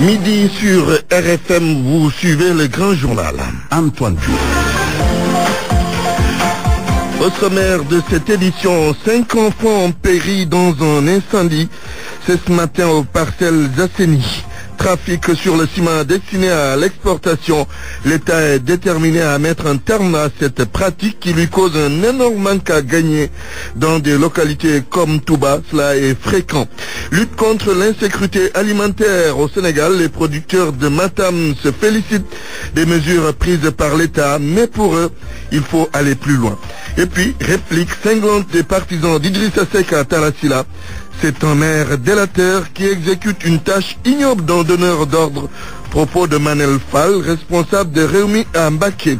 Midi sur RFM, vous suivez le grand journal. Antoine Diouf. Au sommaire de cette édition, 5 enfants ont péri dans un incendie. C'est ce matin aux parcelles Zasseni. Trafic sur le ciment destiné à l'exportation. L'État est déterminé à mettre un terme à cette pratique qui lui cause un énorme manque à gagner dans des localités comme Touba. Cela est fréquent. Lutte contre l'insécurité alimentaire au Sénégal. Les producteurs de Matam se félicitent des mesures prises par l'État, mais pour eux, il faut aller plus loin. Et puis, réplique cinglante des partisans d'Idrissa Seck à Talasila. C'est un maire délateur qui exécute une tâche ignoble d'un donneur d'ordre. Propos de Manel Fall, responsable de Réumi à Mbaké.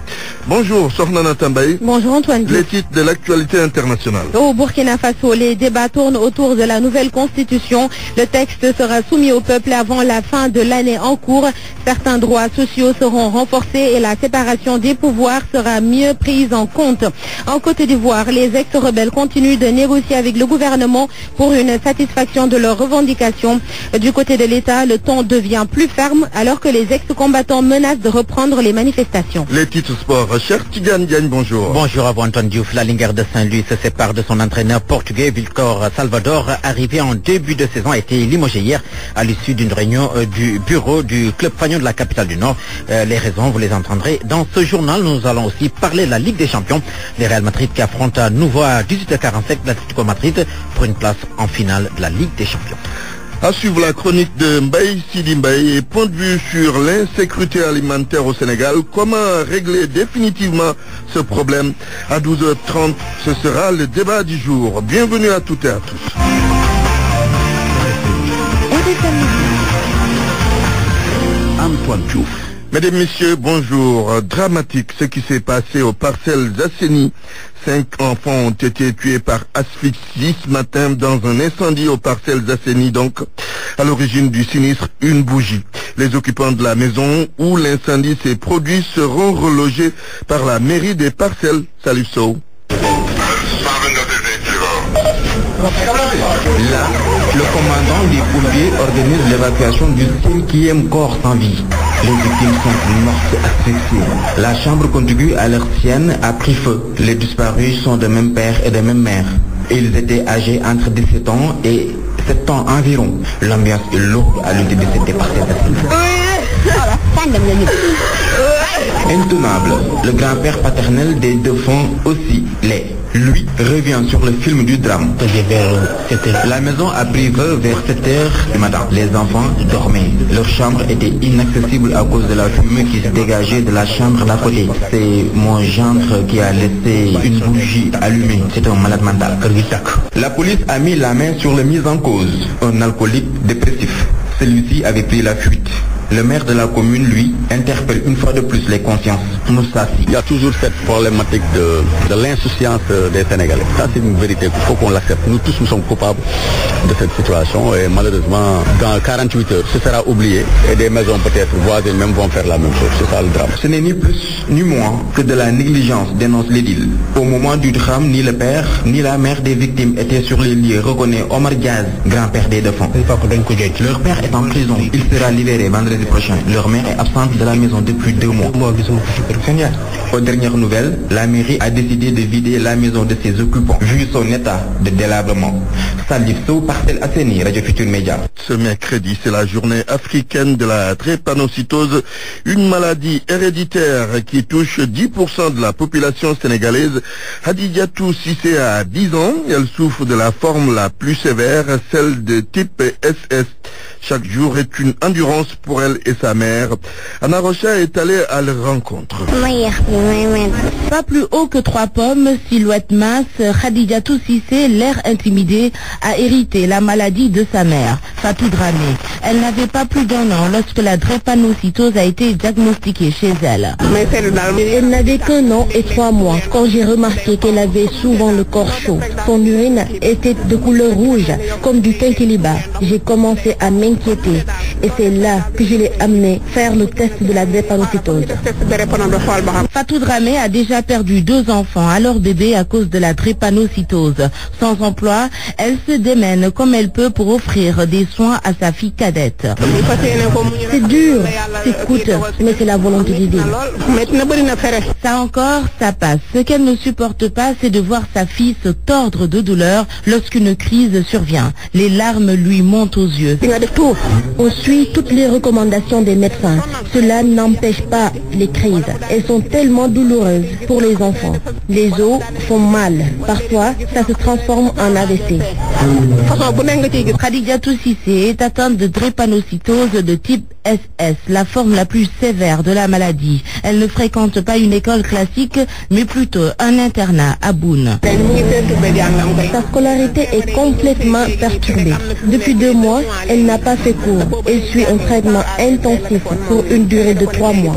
Bonjour, Sornana Tambaye. Bonjour Antoine. Les titres de l'actualité internationale. Au Burkina Faso, les débats tournent autour de la nouvelle constitution. Le texte sera soumis au peuple avant la fin de l'année en cours. Certains droits sociaux seront renforcés et la séparation des pouvoirs sera mieux prise en compte. En Côte d'Ivoire, les ex-rebelles continuent de négocier avec le gouvernement pour une satisfaction de leurs revendications. Du côté de l'État, le ton devient plus ferme alors que les ex-combattants menacent de reprendre les manifestations. Les titres sport. Cher Tigane Diagne, bonjour. Bonjour à vous Antoine Diouf. La Linguère de Saint-Louis se sépare de son entraîneur portugais Vilcor Salvador, arrivé en début de saison, a été limogé hier à l'issue d'une réunion du bureau du club fagnon de la capitale du Nord. Les raisons, vous les entendrez dans ce journal. Nous allons aussi parler de la Ligue des Champions. Les Real Madrid qui affrontent à nouveau à 18h45 l'Atlético Madrid pour une place en finale de la Ligue des Champions. À suivre la chronique de Mbaye Sidi Mbaye et point de vue sur l'insécurité alimentaire au Sénégal. Comment régler définitivement ce problème? À 12h30, ce sera le débat du jour. Bienvenue à toutes et à tous. Antoine Diouf. Mesdames, Messieurs, bonjour. Dramatique ce qui s'est passé aux parcelles Zasseni. 5 enfants ont été tués par asphyxie ce matin dans un incendie aux parcelles Zasseni. Donc, à l'origine du sinistre, une bougie. Les occupants de la maison où l'incendie s'est produit seront relogés par la mairie des parcelles. Salut Sow. Là, le commandant des pompiers organise l'évacuation du 5e corps sans vie. Les victimes sont mortes asphyxiées. La chambre contiguë à leur sienne a pris feu. Les disparus sont de même père et de même mère. Ils étaient âgés entre 17 ans et 7 ans environ. L'ambiance est lourde à l'unité de cette parcelle. Intenable, le grand-père paternel des défunts aussi l'est. Lui revient sur le film du drame. La maison a pris feu vers 7h du matin. Les enfants dormaient. Leur chambre était inaccessible à cause de la fumée qui se dégageait de la chambre d'à côté. C'est mon gendre qui a laissé une bougie allumée. C'est un malade mental. La police a mis la main sur le mis en cause, un alcoolique dépressif. Celui-ci avait pris la fuite. Le maire de la commune, lui, interpelle une fois de plus les consciences. Moussafi. Il y a toujours cette problématique de l'insouciance des Sénégalais. Ça, c'est une vérité. Il faut qu'on l'accepte. Nous tous, nous sommes coupables de cette situation et malheureusement, dans 48 heures, ce sera oublié et des maisons peut-être voisines même vont faire la même chose. C'est ça le drame. Ce n'est ni plus ni moins que de la négligence, dénonce l'édile. Au moment du drame, ni le père ni la mère des victimes étaient sur les lieux, reconnaît Omar Diaz, grand-père des défunts. Leur père est en prison. Il sera libéré vendredi prochain. Leur mère est absente de la maison depuis 2 mois. Aux dernières nouvelles, la mairie a décidé de vider la maison de ses occupants, vu son état de délabrement. Salif Sow, Parcelles Zasseni, Radio Futur Média. Ce mercredi, c'est la journée africaine de la drépanocytose, une maladie héréditaire qui touche 10% de la population sénégalaise. Hadidiatou Sissé a 10 ans. Elle souffre de la forme la plus sévère, celle de type SS. Chaque jour est une endurance pour elle et sa mère. Anna Rocha est allée à leur rencontre. Pas plus haut que 3 pommes, silhouette mince, Hadidiatou Sissé, l'air intimidé, a hérité la maladie de sa mère, Fatou Dramé. Elle n'avait pas plus d'1 an lorsque la drépanocytose a été diagnostiquée chez elle. Elle n'avait qu'1 an et 3 mois quand j'ai remarqué qu'elle avait souvent le corps chaud. Son urine était de couleur rouge, comme du quinquilibre. J'ai commencé à m'inquiéter inquiété et c'est là que je l'ai amené faire le test de la drépanocytose. Fatou Dramé a déjà perdu 2 enfants à leur bébé à cause de la drépanocytose. Sans emploi, elle se démène comme elle peut pour offrir des soins à sa fille cadette. C'est dur, c'est coûteux, mais c'est la volonté d'aider. Ça encore, ça passe. Ce qu'elle ne supporte pas, c'est de voir sa fille se tordre de douleur lorsqu'une crise survient. Les larmes lui montent aux yeux. On suit toutes les recommandations des médecins. Cela n'empêche pas les crises. Elles sont tellement douloureuses pour les enfants. Les os font mal. Parfois, ça se transforme en AVC. Khadijatou Cissé est atteinte de drépanocytose de type SS, la forme la plus sévère de la maladie. Elle ne fréquente pas une école classique, mais plutôt un internat à Boune. Sa scolarité est complètement perturbée. Depuis 2 mois, elle n'a pas fait cours. Elle suit un traitement intensif pour une durée de 3 mois.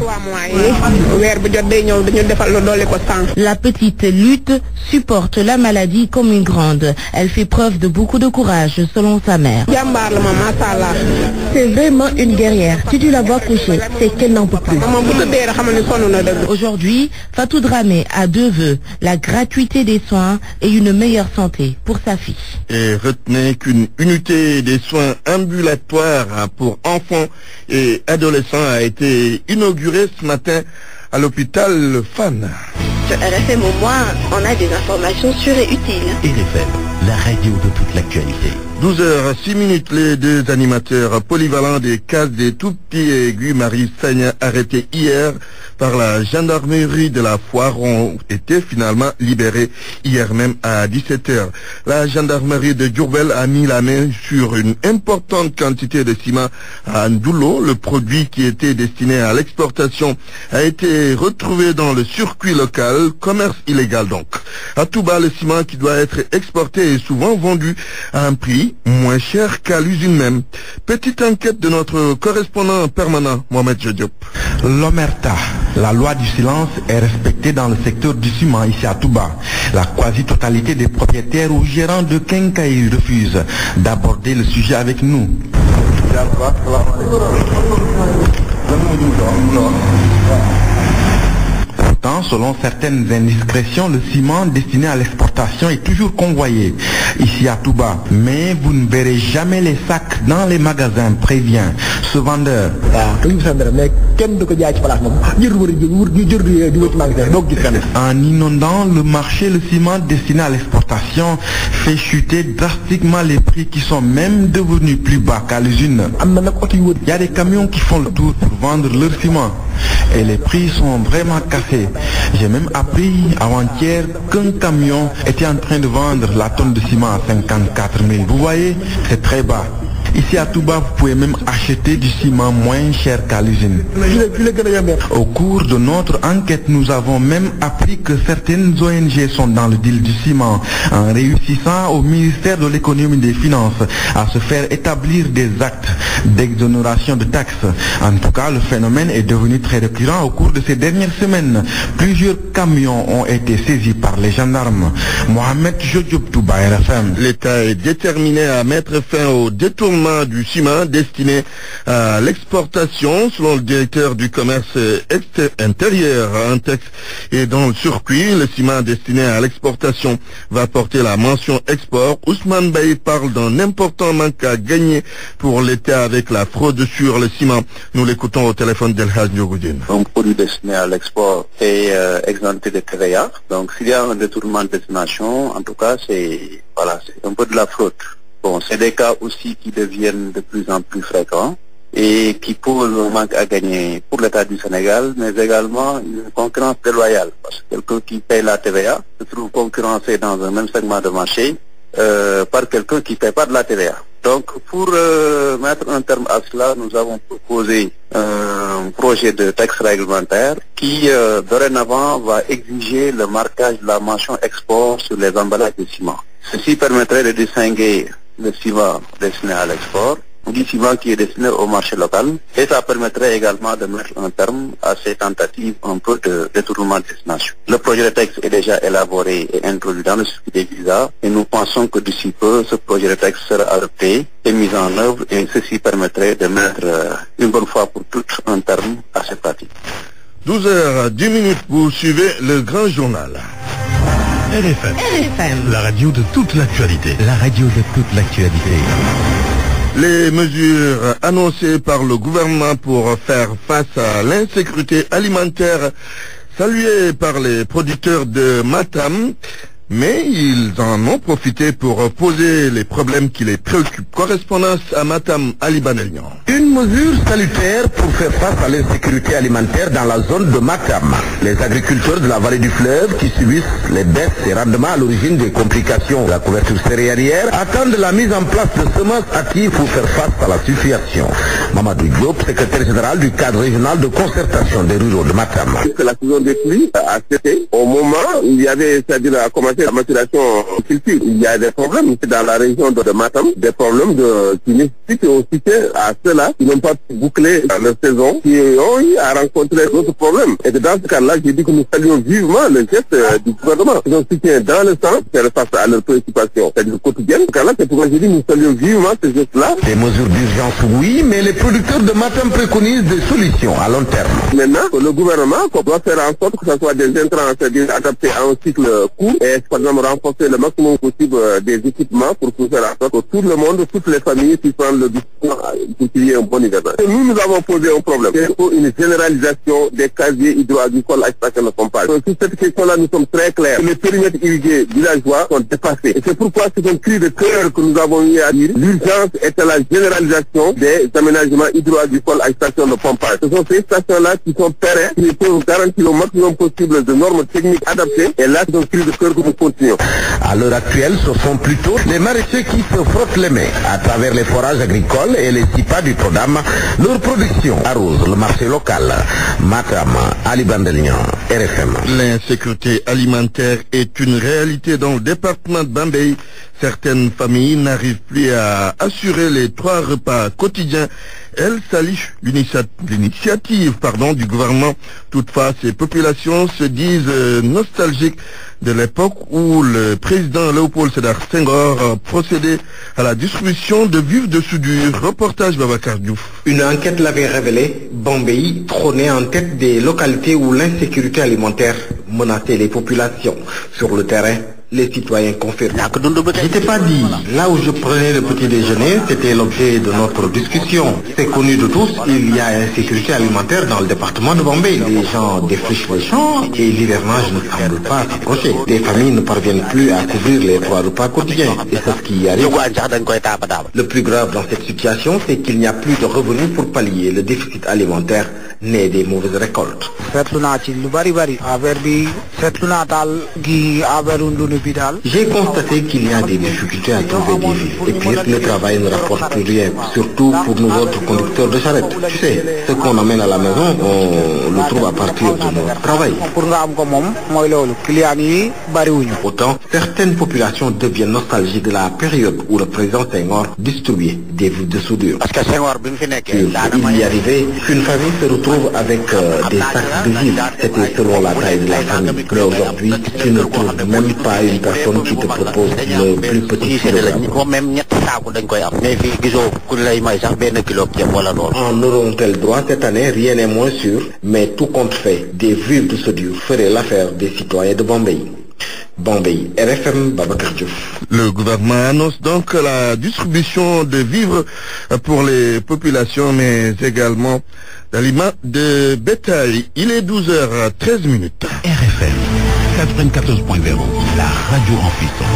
La petite lutte supporte la maladie comme une grande. Elle fait preuve de beaucoup de courage, selon sa mère. C'est vraiment une guerrière. Si tu la vois coucher, c'est qu'elle n'en peut plus. Aujourd'hui, Fatou Dramé a 2 vœux, la gratuité des soins et une meilleure santé pour sa fille. Et retenez qu'une unité des soins ambulatoires pour enfants et adolescents a été inaugurée ce matin à l'hôpital Fann. Sur RFM au moins, on a des informations sûres et utiles. RFM, la radio de toute l'actualité. 12h06, les 2 animateurs polyvalents des cases des tout-petits et Guy Marie Sagna arrêtés hier par la gendarmerie de la Foire ont été finalement libérés hier même à 17h. La gendarmerie de Diourbel a mis la main sur une importante quantité de ciment à Ndoulo. Le produit qui était destiné à l'exportation a été retrouvé dans le circuit local, commerce illégal donc. À Touba, le ciment qui doit être exporté est souvent vendu à un prix moins cher qu'à l'usine même. Petite enquête de notre correspondant permanent, Mohamed Diop. L'Omerta, la loi du silence, est respectée dans le secteur du ciment ici à Touba. La quasi-totalité des propriétaires ou gérants de quincailleries refusent d'aborder le sujet avec nous. Pourtant, selon certaines indiscrétions, le ciment destiné à l'exportation est toujours convoyé ici à Touba. Mais vous ne verrez jamais les sacs dans les magasins, prévient ce vendeur. En inondant le marché, le ciment destiné à l'exportation fait chuter drastiquement les prix qui sont même devenus plus bas qu'à l'usine. Il y a des camions qui font le tour pour vendre leur ciment. Et les prix sont vraiment cassés. J'ai même appris avant-hier qu'un camion était en train de vendre la tonne de ciment à 54 000. Vous voyez, c'est très bas. Ici à Touba, vous pouvez même acheter du ciment moins cher qu'à l'usine. Au cours de notre enquête, nous avons même appris que certaines ONG sont dans le deal du ciment, en réussissant au ministère de l'économie et des finances à se faire établir des actes d'exonération de taxes. En tout cas, le phénomène est devenu très récurrent au cours de ces dernières semaines. Plusieurs camions ont été saisis par les gendarmes. Mohamed Diop, Touba, RFM. L'État est déterminé à mettre fin au détournement du ciment destiné à l'exportation. Selon le directeur du commerce intérieur, un texte est dans le circuit. Le ciment destiné à l'exportation va porter la mention export. Ousmane Baye parle d'un important manque à gagner pour l'État avec la fraude sur le ciment. Nous l'écoutons au téléphone d'Elhaj Ndiogoudine. Un produit destiné à l'export est exempté de TVA. Donc s'il y a un détournement de destination, en tout cas c'est un peu de la fraude. Bon, c'est des cas aussi qui deviennent de plus en plus fréquents et qui posent un manque à gagner pour l'État du Sénégal, mais également une concurrence déloyale. Parce que quelqu'un qui paye la TVA se trouve concurrencé dans un même segment de marché par quelqu'un qui ne paye pas de la TVA. Donc, pour mettre un terme à cela, nous avons proposé un projet de texte réglementaire qui, dorénavant, va exiger le marquage de la mention export sur les emballages de ciment. Ceci permettrait de distinguer le ciment destiné à l'export du ciment qui est destiné au marché local et ça permettrait également de mettre un terme à ces tentatives un peu de détournement de destination. Le projet de texte est déjà élaboré et introduit dans le circuit des visas et nous pensons que d'ici peu, ce projet de texte sera adopté et mis en œuvre et ceci permettrait de mettre une bonne fois pour toutes un terme à ces pratiques. 12h10, vous suivez le grand journal. RFM, la radio de toute l'actualité. La radio de toute l'actualité. Les mesures annoncées par le gouvernement pour faire face à l'insécurité alimentaire, saluées par les producteurs de Matam, mais ils en ont profité pour poser les problèmes qui les préoccupent. Correspondance à Matam, Ali Banelian. Une mesure salutaire pour faire face à l'insécurité alimentaire dans la zone de Matam. Les agriculteurs de la vallée du fleuve qui subissent les baisses et rendements à l'origine des complications de la couverture céréalière attendent la mise en place de semences actives pour faire face à la situation. Mamadou Diop, secrétaire général du cadre régional de concertation des ruraux de Matam. La saison des pluies a cessé au moment où il y avait, c'est-à-dire a commencé la maturation en culture. Il y a des problèmes dans la région de Matam, des problèmes qui nécessitent aussi à ceux-là qui n'ont pas pu boucler leur saison, qui ont eu à rencontrer d'autres problèmes. Et dans ce cas-là, j'ai dit que nous saluons vivement le geste du gouvernement. Ils ont soutien dans le sens de faire face à leurs préoccupations, c'est-à-dire quotidiennes. Dans ce cas-là, c'est pourquoi j'ai dit que nous saluons vivement ce geste-là. Des mesures d'urgence, oui, mais les producteurs de Matam préconisent des solutions à long terme. Maintenant, le gouvernement doit faire en sorte que ce soit des intrants, c'est-à-dire adaptés à un cycle court et par exemple renforcer le maximum possible des équipements pour faire en sorte que tout le monde, toutes les familles puissent prendre le décision pour qu'il y ait un bon hivernage. Nous avons posé un problème. Il faut une généralisation des casiers hydro-agricoles à extraction de pompage. Sur cette question-là, nous sommes très clairs. Les périmètres irrigués villageois sont dépassés. Et c'est pourquoi c'est un cri de cœur que nous avons eu à dire. L'urgence est à la généralisation des aménagements hydro-agricoles à extraction de pompage. Ce sont ces stations-là qui sont pérennes, qui peuvent garantir au maximum possible de normes techniques adaptées. Et là, c'est un cri de cœur que nous continuons. À l'heure actuelle, ce sont plutôt les maraîchers qui se frottent les mains à travers les forages agricoles et les CIPA du Prodam. Leur production arrose le marché local. Matam, Ali Bandelian, RFM. L'insécurité alimentaire est une réalité dans le département de Bambey. Certaines familles n'arrivent plus à assurer les 3 repas quotidiens. Elles saluent l'initiative du gouvernement. Toutefois, ces populations se disent nostalgiques de l'époque où le président Léopold Sédar Senghor procédait à la distribution de vivres de soudure. Reportage Babacar Diouf. Une enquête l'avait révélé, Bambey trônait en tête des localités où l'insécurité alimentaire menaçait les populations. Sur le terrain, les citoyens confirment. Je t'ai pas dit, là où je prenais le petit déjeuner, c'était l'objet de notre discussion. C'est connu de tous, il y a insécurité alimentaire dans le département de Bambey. Les gens défrichent les champs et l'hivernage ne semble pas s'approcher. Les familles ne parviennent plus à couvrir les 3 repas quotidiens. Et c'est ce qui arrive. Le plus grave dans cette situation, c'est qu'il n'y a plus de revenus pour pallier le déficit alimentaire né des mauvaises récoltes. J'ai constaté qu'il y a des difficultés à trouver des vies. Et puis, le travail ne rapporte plus rien, surtout pour nous autres conducteurs de charrette. Tu sais, ce qu'on amène à la maison, on le trouve à partir de notre travail. Pourtant, certaines populations deviennent nostalgiques de la période où le président Senghor distribuait des vivres de soudure. Il y arrivait qu'une famille se retrouve avec des sacs de vivres. C'était selon la taille de la famille. Mais aujourd'hui, tu ne trouves même pas une personne qui te propose le plus petit kilogramme. En auront-elles droit cette année? Rien n'est moins sûr, mais tout compte fait, des vivres de soudure feraient l'affaire des citoyens de Bambey. Bambey, RFM, Babacar Diouf. Le gouvernement annonce donc la distribution de vivres pour les populations, mais également d'aliments de bétail. Il est 12h13. RFM 94.0, la radio en puissance.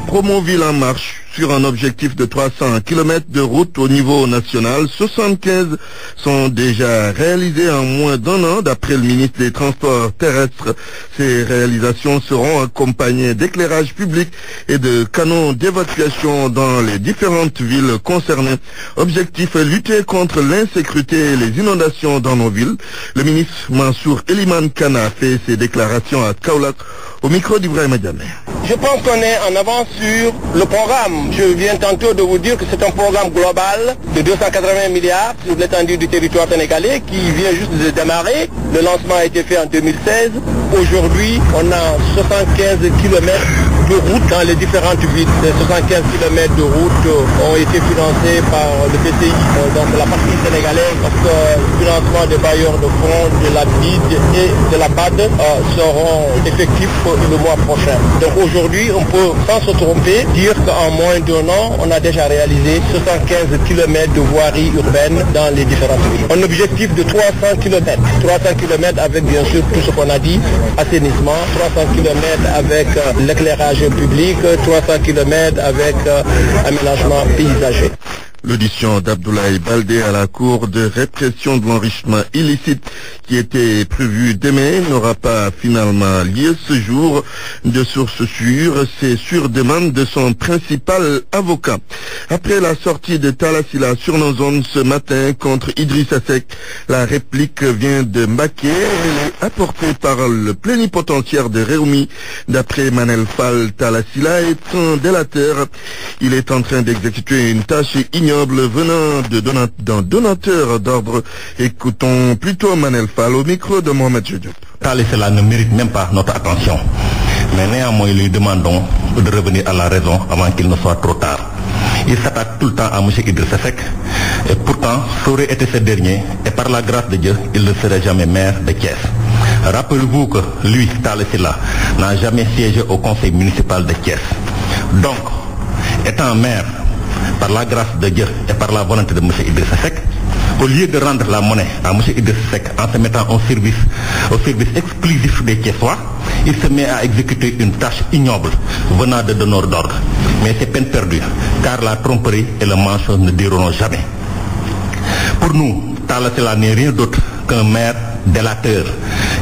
Promoville en marche sur un objectif de 300 km de route au niveau national. 75 sont déjà réalisés en moins d'1 an, d'après le ministre des Transports terrestres. Ces réalisations seront accompagnées d'éclairage public et de canaux d'évacuation dans les différentes villes concernées. Objectif, lutter contre l'insécurité et les inondations dans nos villes. Le ministre Mansour Eliman Kana a fait ses déclarations à Kaolack au micro d'Ibrahima Diamé. Je pense qu'on est en avance sur le programme. Je viens tantôt de vous dire que c'est un programme global de 280 milliards sur l'étendue du territoire sénégalais qui vient juste de démarrer. Le lancement a été fait en 2016. Aujourd'hui, on a 75 km de route dans les différentes villes. Ces 75 km de route ont été financés par le PCI, donc la partie sénégalaise, parce que le financement des bailleurs de fonds, de la BID et de la BAD seront effectifs le mois prochain. Donc aujourd'hui, on peut, sans se tromper, dire qu'en moins d'un an, on a déjà réalisé 75 km de voirie urbaine dans les différentes villes. Un objectif de 300 km. 300 km avec bien sûr tout ce qu'on a dit, assainissement, 300 km avec l'éclairage public, 300 km avec aménagement paysager. L'audition d'Abdoulaye Baldé à la Cour de répression de l'enrichissement illicite qui était prévue demain n'aura pas finalement lieu ce jour. De sources sûres, c'est sur demande de son principal avocat. Après la sortie de Talla Sylla sur nos zones ce matin contre Idrissa Seck, la réplique vient de Mbacké. Elle est apportée par le plénipotentiaire de Rewmi. D'après Manel Fall, Talla Sylla est un délateur. Il est en train d'exécuter une tâche ignoble venant d'un donateur d'ordre. Écoutons plutôt Manel Fall au micro de Mohamed Diop. Talla Sylla ne mérite même pas notre attention. Mais néanmoins, lui demandons de revenir à la raison avant qu'il ne soit trop tard. Il s'attaque tout le temps à M. Idrissa Seck. Et pourtant, ça aurait été ce dernier. Et par la grâce de Dieu, il ne serait jamais maire de Thiès. Rappelez-vous que lui, Talla Sylla, n'a jamais siégé au conseil municipal de Thiès. Donc, étant maire, par la grâce de Dieu et par la volonté de M. Idrissa Seck, au lieu de rendre la monnaie à M. Idrissa Seck en se mettant au service exclusif des Thiessois, il se met à exécuter une tâche ignoble venant de donneurs d'ordre. Mais c'est peine perdue, car la tromperie et le mensonge ne dureront jamais. Pour nous, Talla Sylla n'est rien d'autre qu'un maire délateur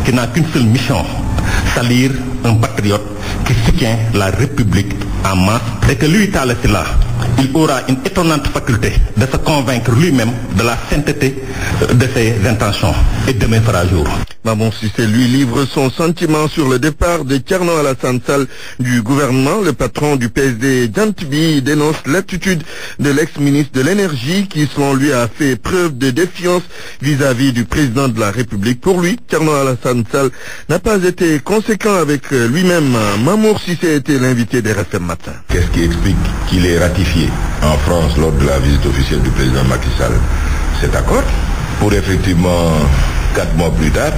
qui n'a qu'une seule mission, salir un patriote qui soutient la République en masse, et que lui, Talla Sylla, il aura une étonnante faculté de se convaincre lui-même de la sainteté de ses intentions, et demain fera jour. Maman Cissé lui livre son sentiment sur le départ de Thierno Alassane Sall du gouvernement. Le patron du PSD, Djantibi, dénonce l'attitude de l'ex-ministre de l'énergie qui, selon lui, a fait preuve de défiance vis-à-vis du président de la République. Pour lui, Thierno Alassane Sall n'a pas été conséquent avec lui-même. Mamour Cissé était l'invité des RFM Matin. Qu'est-ce qui explique qu'il ait ratifié en France lors de la visite officielle du président Macky Sall cet accord pour effectivement 4 mois plus tard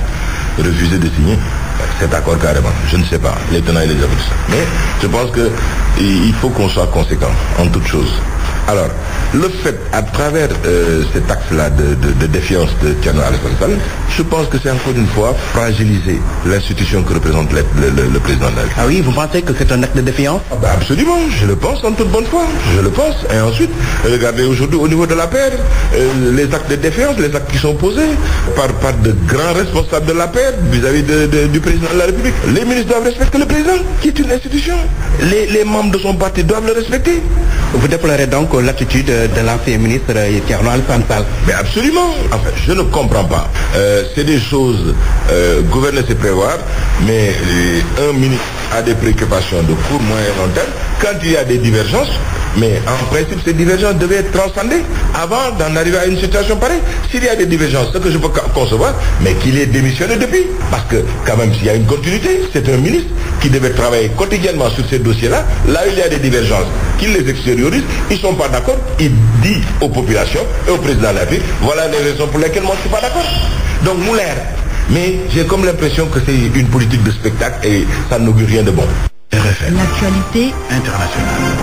refuser de signer cet accord carrément? Je ne sais pas, les tenants et les aboutissants. Mais je pense qu'il faut qu'on soit conséquent en toute chose. Alors, le fait, à travers cet axe-là de défiance de Thierno Alassane Sall, je pense que c'est encore une fois fragiliser l'institution que représente le président de la République. Ah oui, vous pensez que c'est un acte de défiance? Absolument, je le pense en toute bonne foi, je le pense. Et ensuite, regardez aujourd'hui au niveau de la paix, les actes de défiance, les actes qui sont posés par de grands responsables de la paix vis-à-vis du président de la République. Les ministres doivent respecter le président, qui est une institution. Les membres de son parti doivent le respecter. Vous déplorez donc l'attitude de l'ancien ministre Thierno Alassane Sall? Mais absolument. Enfin, je ne comprends pas. C'est des choses, gouverner c'est prévoir, mais un ministre a des préoccupations de court, moyen et long terme. Quand il y a des divergences, mais en principe ces divergences devaient être transcendées avant d'en arriver à une situation pareille. S'il y a des divergences, ce que je peux concevoir, mais qu'il ait démissionné depuis. Parce que quand même s'il y a une continuité, c'est un ministre qui devait travailler quotidiennement sur ces dossiers-là. Là où il y a des divergences, qu'il les extériorise, ils ne sont pas d'accord, il dit aux populations et au président de la République, voilà les raisons pour lesquelles moi je ne suis pas d'accord. Donc nous l'air. Mais j'ai comme l'impression que c'est une politique de spectacle et ça n'augure rien de bon. RFM. L'actualité internationale.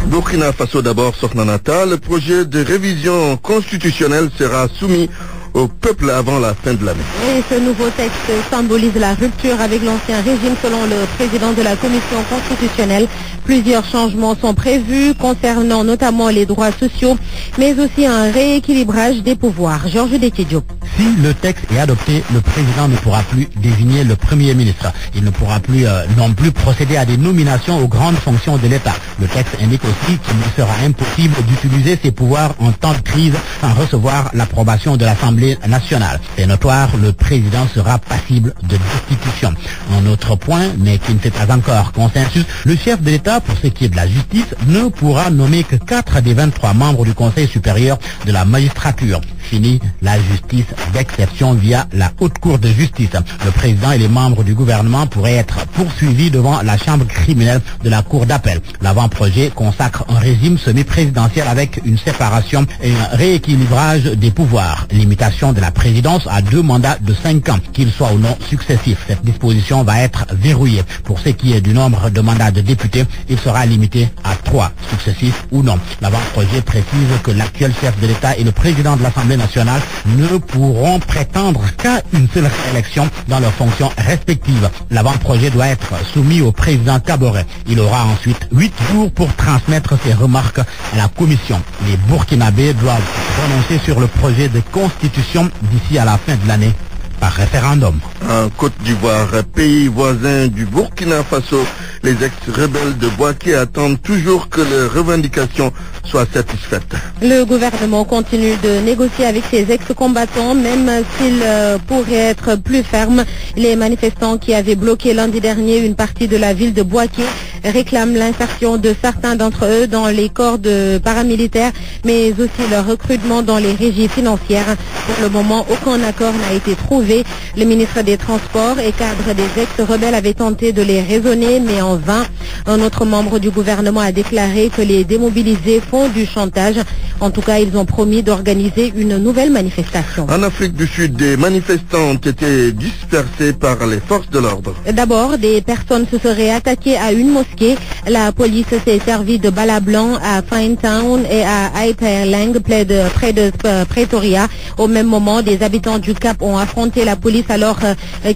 Burkina Faso d'abord, Soknanata. Le projet de révision constitutionnelle sera soumis au peuple avant la fin de l'année. Et ce nouveau texte symbolise la rupture avec l'ancien régime selon le président de la commission constitutionnelle. Plusieurs changements sont prévus concernant notamment les droits sociaux, mais aussi un rééquilibrage des pouvoirs. Georges Détié Diop. Si le texte est adopté, le président ne pourra plus désigner le Premier ministre. Il ne pourra plus non plus procéder à des nominations aux grandes fonctions de l'État. Le texte indique aussi qu'il lui sera impossible d'utiliser ses pouvoirs en temps de crise sans recevoir l'approbation de l'Assemblée nationale. C'est notoire, le président sera passible de destitution. Un autre point, mais qui ne fait pas encore consensus, le chef de l'État, pour ce qui est de la justice, ne pourra nommer que 4 des 23 membres du Conseil supérieur de la magistrature. Fini la justice d'exception via la Haute Cour de justice. Le président et les membres du gouvernement pourraient être poursuivis devant la chambre criminelle de la Cour d'appel. L'avant-projet consacre un régime semi-présidentiel avec une séparation et un rééquilibrage des pouvoirs. Limitation de la présidence à 2 mandats de 5 ans, qu'ils soient ou non successifs. Cette disposition va être verrouillée. Pour ce qui est du nombre de mandats de députés, il sera limité à 3, successifs ou non. L'avant-projet précise que l'actuel chef de l'État et le président de l'Assemblée nationale ne pourront prétendre qu'à une seule réélection dans leurs fonctions respectives. L'avant-projet doit être soumis au président Kaboré. Il aura ensuite 8 jours pour transmettre ses remarques à la commission. Les Burkinabés doivent prononcer sur le projet de constitution d'ici à la fin de l'année par référendum. En Côte d'Ivoire, pays voisin du Burkina Faso, les ex-rebelles de Bouaké attendent toujours que leurs revendications soient satisfaites. Le gouvernement continue de négocier avec ses ex-combattants, même s'il pourrait être plus ferme. Les manifestants qui avaient bloqué lundi dernier une partie de la ville de Bouaké réclament l'insertion de certains d'entre eux dans les corps de paramilitaires, mais aussi leur recrutement dans les régies financières. Pour le moment, aucun accord n'a été trouvé. Le ministre des Transports et cadre des ex-rebelles avait tenté de les raisonner, mais en vain. Un autre membre du gouvernement a déclaré que les démobilisés font du chantage. En tout cas, ils ont promis d'organiser une nouvelle manifestation. En Afrique du Sud, des manifestants ont été dispersés par les forces de l'ordre. D'abord, des personnes se seraient attaquées à une mosquée. La police s'est servie de balles blancs à Finetown et à Aitalang, près de Pretoria. Au même moment, des habitants du Cap ont affronté la police alors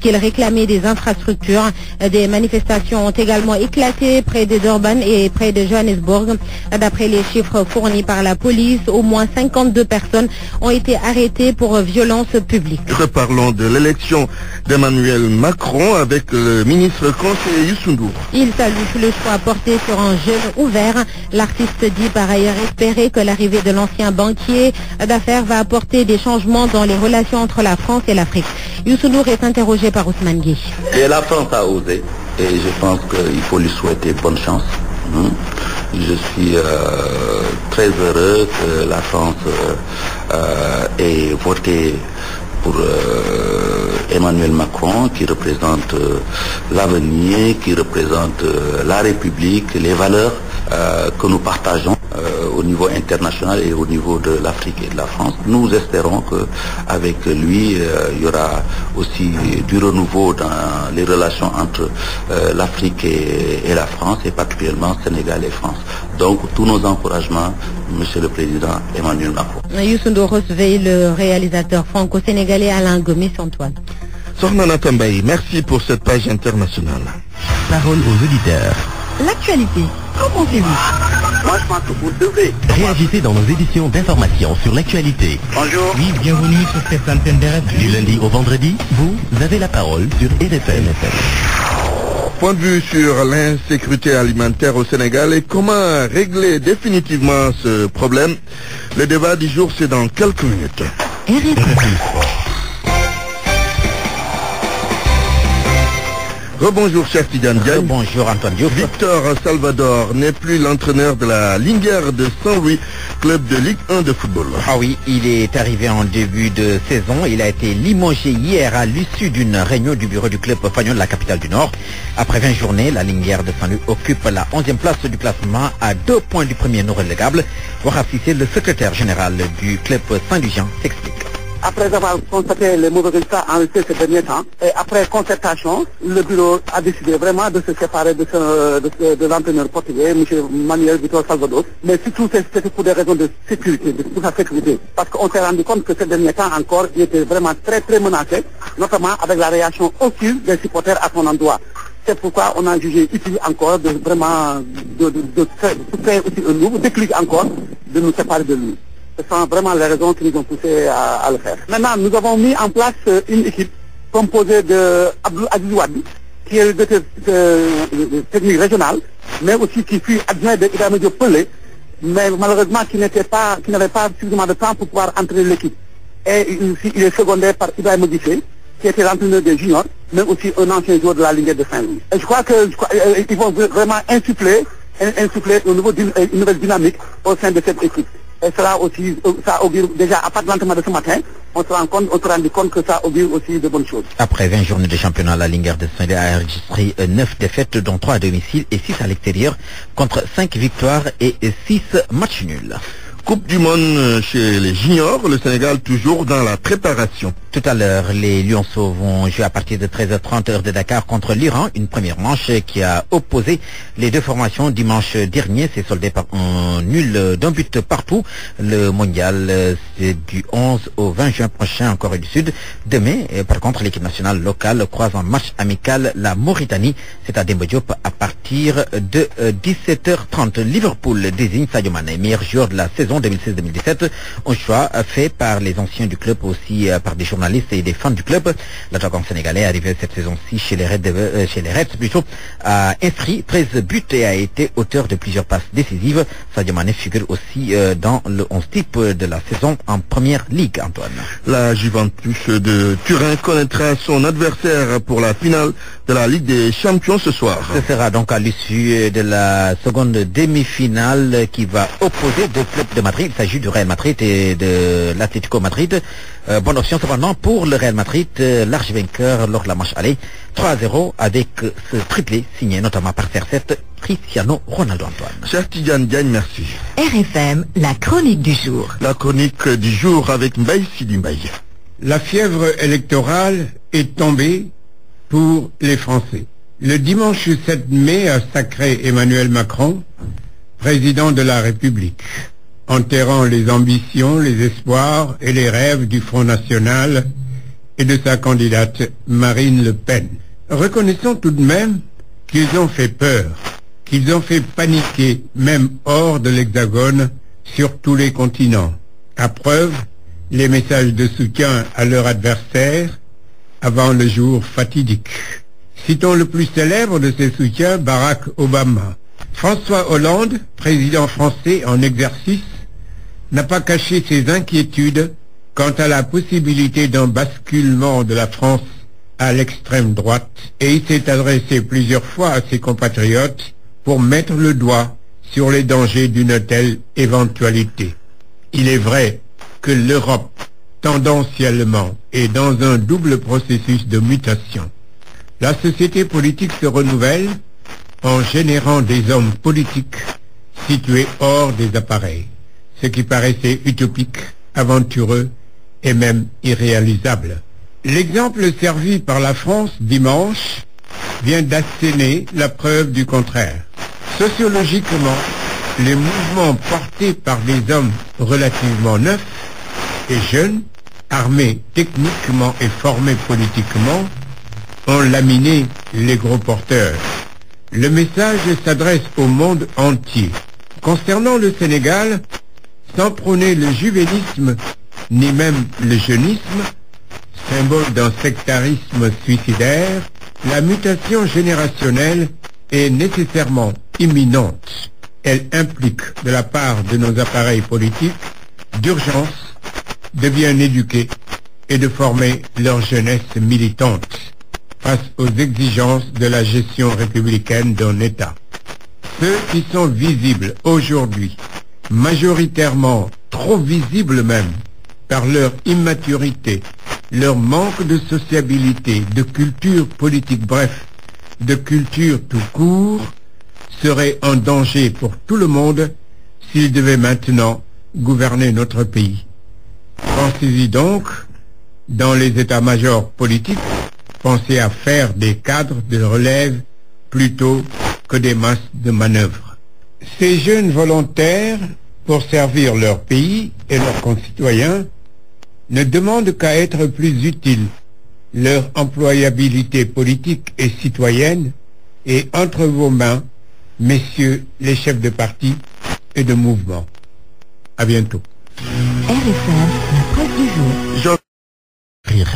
qu'ils réclamaient des infrastructures. Des manifestations ont également éclaté près de Durban et près de Johannesburg. D'après les chiffres fournis par la police, au moins 52 personnes ont été arrêtées pour violence publique. Reparlons de l'élection d'Emmanuel Macron avec le ministre conseiller Youssou N'Dour. Il salue le choix porté sur un jeu ouvert. L'artiste dit par ailleurs espérer que l'arrivée de l'ancien banquier d'affaires va apporter des changements dans les relations entre la France et l'Afrique. Youssou N'Dour est interrogé par Ousmane Gueye. Et la France a osé et je pense qu'il faut lui souhaiter bonne chance. Je suis très heureux que la France ait voté pour Emmanuel Macron, qui représente l'avenir, qui représente la République, les valeurs que nous partageons au niveau international et au niveau de l'Afrique et de la France. Nous espérons qu'avec lui, il y aura aussi du renouveau dans les relations entre l'Afrique et la France, et particulièrement Sénégal et France. Donc, tous nos encouragements, Monsieur le Président Emmanuel Macron. Youssou N'Dour recevait le réalisateur franco-sénégalais Alain Gomis-Antoine. Sornana Tambaye, merci pour cette page internationale. Parole aux auditeurs. L'actualité, qu'en pensez-vous? Moi, je pense que vous devez. Réagissez dans nos éditions d'information sur l'actualité. Bonjour. Oui, bienvenue sur cette antenne d'RFM. Du lundi au vendredi, vous avez la parole sur RFM. Point de vue sur l'insécurité alimentaire au Sénégal et comment régler définitivement ce problème. Le débat du jour, c'est dans quelques minutes. Rebonjour cher Tidiane Diagne. Bonjour Antoine Diouf. Victor Salvador n'est plus l'entraîneur de la Linguère de Saint-Louis, club de Ligue 1 de football. Ah oui, il est arrivé en début de saison. Il a été limogé hier à l'issue d'une réunion du bureau du club fagnon de la capitale du Nord. Après 20 journées, la Linguère de Saint-Louis occupe la 11e place du classement à 2 points du premier non relégable. Wahab Cissé, le secrétaire général du club Saint-Louisien, s'explique. Après avoir constaté les mauvais résultats enregistrés ces derniers temps, et après concertation, le bureau a décidé vraiment de se séparer de l'entraîneur portugais, M. Manuel Vitor Salvador. Mais surtout, c'était pour des raisons de sécurité, pour sa sécurité. Parce qu'on s'est rendu compte que ces derniers temps encore, il était vraiment très très menacé, notamment avec la réaction hostile des supporters à son endroit. C'est pourquoi on a jugé utile encore de vraiment faire aussi un nouveau déclic encore, de nous séparer de lui. Ce sont vraiment les raisons qui nous ont poussés à le faire. Maintenant, nous avons mis en place une équipe composée de Abdou Aziz Wadi, qui est le directeur technique régional, mais aussi qui fut adjoint de Ibrahima Diop Pelé, mais malheureusement qui n'avait pas suffisamment de temps pour pouvoir entraîner l'équipe. Et il est secondé par Ibrahima Guissé, qui était l'entraîneur des juniors, mais aussi un ancien joueur de la Ligue de Saint-Louis. Et je crois qu'ils vont vraiment insuffler au niveau d'une nouvelle dynamique au sein de cette équipe. Et cela aussi, ça augure déjà à partir de l'entraînement de ce matin, on se rend compte que ça augure aussi de bonnes choses. Après 20 journées de championnat, la Linguère de Saint-Louis a enregistré 9 défaites, dont 3 à domicile et 6 à l'extérieur, contre 5 victoires et 6 matchs nuls. Coupe du monde chez les juniors, le Sénégal toujours dans la préparation. Tout à l'heure, les Lionceaux vont jouer à partir de 13h30 heure de Dakar contre l'Iran, une première manche qui a opposé les deux formations dimanche dernier. C'est soldé par un nul d'un but partout. Le mondial, c'est du 11 au 20 juin prochain en Corée du Sud. Demain, par contre, l'équipe nationale locale croise en match amical la Mauritanie. C'est à Demba Diop à partir de 17h30. Liverpool désigne Sadio Mané, meilleur joueur de la saison 2016-2017, un choix fait par les anciens du club, aussi par des journalistes et des fans du club. L'attaquant sénégalais arrivé cette saison-ci chez les Reds plutôt, a inscrit 13 buts et a été auteur de plusieurs passes décisives. Sadio Mané figure aussi dans le 11 type de la saison en première ligue, Antoine. La Juventus de Turin connaîtra son adversaire pour la finale de la Ligue des Champions ce soir. Ce sera donc à l'issue de la seconde demi-finale qui va opposer deux clubs de Madrid. Il s'agit du Real Madrid et de l'Atlético Madrid. Bonne option cependant pour le Real Madrid, large vainqueur lors de la manche aller 3-0 avec ce triplé signé notamment par CR7 Cristiano Ronaldo. Antoine. Cher Tidiane Diagne, merci. RFM, la chronique du jour. La chronique du jour avec Mbaye Sidi Mbaye. La fièvre électorale est tombée pour les Français. Le dimanche 7 mai a sacré Emmanuel Macron, président de la République, enterrant les ambitions, les espoirs et les rêves du Front National et de sa candidate Marine Le Pen. Reconnaissons tout de même qu'ils ont fait peur, qu'ils ont fait paniquer, même hors de l'Hexagone, sur tous les continents. À preuve, les messages de soutien à leur adversaire avant le jour fatidique. Citons le plus célèbre de ces soutiens, Barack Obama. François Hollande, président français en exercice, n'a pas caché ses inquiétudes quant à la possibilité d'un basculement de la France à l'extrême droite, et il s'est adressé plusieurs fois à ses compatriotes pour mettre le doigt sur les dangers d'une telle éventualité. Il est vrai que l'Europe, tendanciellement, est dans un double processus de mutation. La société politique se renouvelle en générant des hommes politiques situés hors des appareils, ce qui paraissait utopique, aventureux et même irréalisable. L'exemple servi par la France dimanche vient d'asséner la preuve du contraire. Sociologiquement, les mouvements portés par des hommes relativement neufs et jeunes, armés techniquement et formés politiquement, ont laminé les gros porteurs. Le message s'adresse au monde entier. Concernant le Sénégal, sans prôner le juvénisme ni même le jeunisme, symbole d'un sectarisme suicidaire, la mutation générationnelle est nécessairement imminente. Elle implique de la part de nos appareils politiques d'urgence de bien éduquer et de former leur jeunesse militante face aux exigences de la gestion républicaine d'un État. Ceux qui sont visibles aujourd'hui, majoritairement trop visibles même, par leur immaturité, leur manque de sociabilité, de culture politique, bref, de culture tout court, seraient en danger pour tout le monde s'ils devaient maintenant gouverner notre pays. Pensez-y donc, dans les états-majors politiques, pensez à faire des cadres de relève plutôt que des masses de manœuvre. Ces jeunes volontaires, pour servir leur pays et leurs concitoyens, ne demandent qu'à être plus utiles. Leur employabilité politique et citoyenne est entre vos mains, messieurs les chefs de parti et de mouvement. À bientôt. RFM, la presse du jour.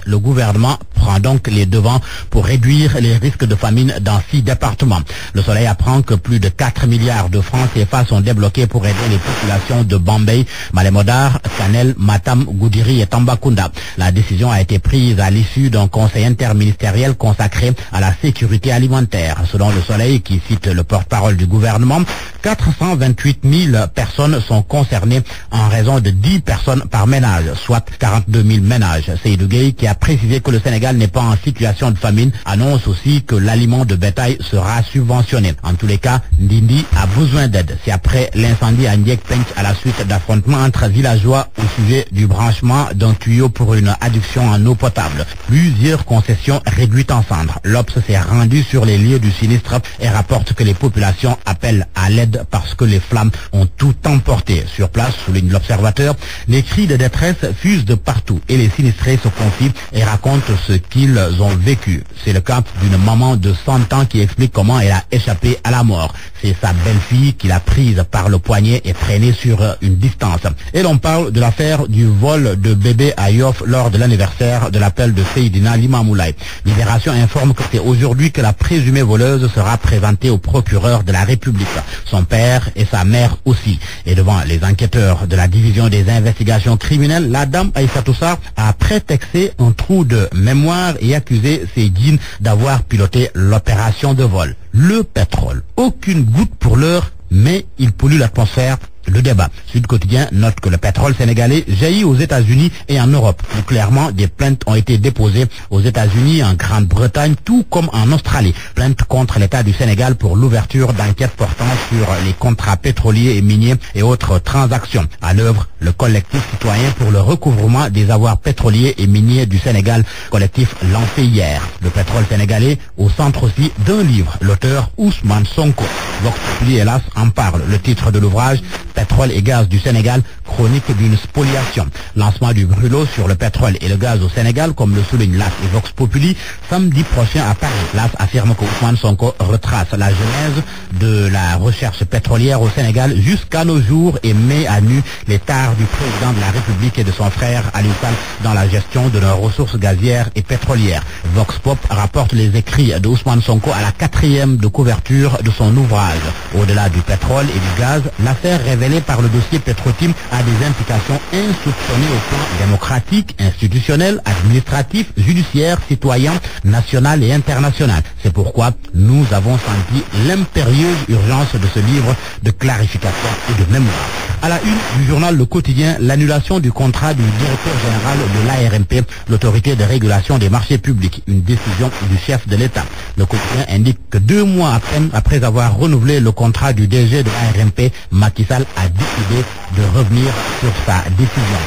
Le gouvernement prend donc les devants pour réduire les risques de famine dans 6 départements. Le Soleil apprend que plus de 4 milliards de francs CFA sont débloqués pour aider les populations de Bambey, Malémodar, Kanel, Matam, Goudiri et Tambacounda. La décision a été prise à l'issue d'un conseil interministériel consacré à la sécurité alimentaire. Selon Le Soleil, qui cite le porte-parole du gouvernement, 428 000 personnes sont concernées en raison de 10 personnes par ménage, soit 42 000 ménages. Seydou Gueye, qui a précisé que le Sénégal n'est pas en situation de famine, annonce aussi que l'aliment de bétail sera subventionné. En tous les cas, Ndindi a besoin d'aide. C'est après l'incendie à Ndiek-Pench à la suite d'affrontements entre villageois au sujet du branchement d'un tuyau pour une adduction en eau potable. Plusieurs concessions réduites en cendres. L'Obs s'est rendu sur les lieux du sinistre et rapporte que les populations appellent à l'aide parce que les flammes ont tout emporté. Sur place, souligne l'Observateur, les cris de détresse fusent de partout et les sinistrés se confient et racontent ce qu'ils ont vécu. C'est le cas d'une maman de 100 ans qui explique comment elle a échappé à la mort. C'est sa belle-fille qui l'a prise par le poignet et traînée sur une distance. Et l'on parle de l'affaire du vol de bébé à Yoff lors de l'anniversaire de l'appel de Seydina Limamoulaye. Libération informe que c'est aujourd'hui que la présumée voleuse sera présentée au procureur de la République. Son père et sa mère aussi. Et devant les enquêteurs de la division des investigations criminelles, la dame Aïssatou Sarr a prétexté un trou de mémoire et accusé ses djinns d'avoir piloté l'opération de vol. Le pétrole. Aucune goutte pour l'heure, mais il pollue l'atmosphère. Le débat. Sud Quotidien note que le pétrole sénégalais jaillit aux États-Unis et en Europe. Plus clairement, des plaintes ont été déposées aux États-Unis, en Grande-Bretagne, tout comme en Australie. Plainte contre l'État du Sénégal pour l'ouverture d'enquêtes portant sur les contrats pétroliers et miniers et autres transactions. À l'œuvre, le collectif citoyen pour le recouvrement des avoirs pétroliers et miniers du Sénégal, collectif lancé hier. Le pétrole sénégalais au centre aussi d'un livre. L'auteur Ousmane Sonko. Vox Populi, hélas, en parle. Le titre de l'ouvrage, Pétrole et gaz du Sénégal, chronique d'une spoliation. Lancement du brûlot sur le pétrole et le gaz au Sénégal, comme le souligne l'AS et Vox Populi, samedi prochain à Paris. L'AS affirme que Ousmane Sonko retrace la genèse de la recherche pétrolière au Sénégal jusqu'à nos jours et met à nu les tares du président de la République et de son frère Aliou Sall dans la gestion de leurs ressources gazières et pétrolières. Vox Pop rapporte les écrits de Ousmane Sonko à la 4e de couverture de son ouvrage. Au-delà du pétrole et du gaz, l'affaire révélée par le dossier Petro-Tim a des implications insoupçonnées au plan démocratique, institutionnel, administratif, judiciaire, citoyen, national et international. C'est pourquoi nous avons senti l'impérieuse urgence de ce livre de clarification et de mémoire. À la une du journal Le Quotidien, l'annulation du contrat du directeur général de l'ARMP, l'autorité de régulation des marchés publics, une décision du chef de l'État. Le Quotidien indique que 2 mois à peine après avoir renouvelé le contrat du DG de l'ARMP, Macky Sall a décidé de revenir sur sa décision.